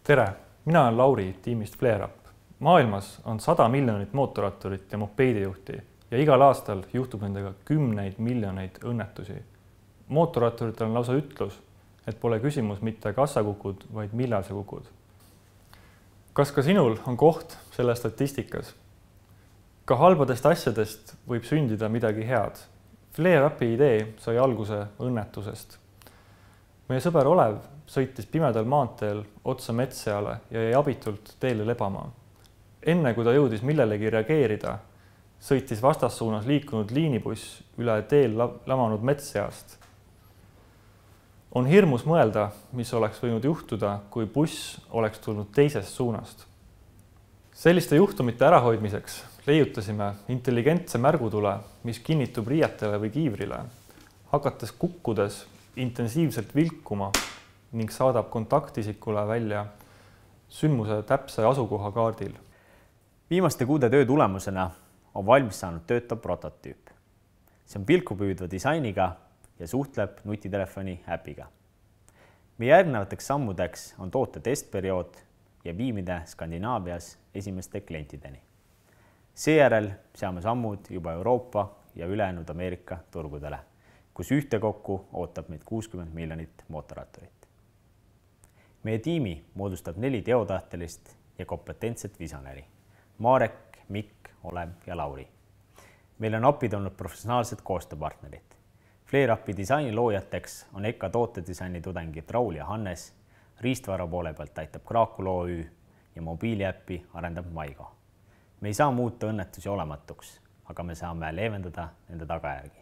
Tere, mina olen Lauri tiimist FlareUp. Maailmas on 100 miljonit mootorratturit ja mopeedijuhti ja igal aastal juhtub nendega 10 miljoneid õnnetusi. Mootorratturitel on lausa ütlus, et pole küsimus mitte kas sa kukud, vaid millal sa kukud. Kas ka sinul on koht selles statistikas? Ka halbadest asjadest võib sündida midagi head. FlareUpi idee sai alguse õnnetusest. Meie sõber Olev sõitis pimedal maanteel otsa metsseale ja jäi abitult teele lebama. Enne kui ta jõudis millelegi reageerida, sõitis vastassuunas liikunud liinibuss üle teel lamanud metsseast. On hirmus mõelda, mis oleks võinud juhtuda, kui buss oleks tulnud teisest suunast. Selliste juhtumite ärahoidmiseks leiutasime intelligentse märgutule, mis kinnitub riietele või kiivrile, hakates kukkudes intensiivselt vilkuma ning saadab kontaktisikule välja sündmuse täpse asukoha kaardil. Viimaste kuude töö tulemusena on valmis saanud töötav prototüüp. See on pilkupüüdva disainiga ja suhtleb nutitelefoni äpiga. Meie järgnevateks sammudeks on toote testperiood ja viimine Skandinaavias esimeste klientideni. Seejärel seame sammud juba Euroopa ja ülejäänud Ameerika turgudele, kus ühtekokku ootab meid 60 miljonit mootorratturit. Meie tiimi moodustab 4 teotahtelist ja kompetentset visionäri. Marek, Mikk, Olev ja Lauri. Meil on apid olnud professionaalsed koostööpartnerid. FlareUpi disaini loojateks on EKA tootedisaini tudengid Raul ja Hannes, riistvara poole pealt aitab Kraakul OÜ ja mobiiliäppi arendab Maigo. Me ei saa muuta õnnetusi olematuks, aga me saame leevendada nende tagajärgi.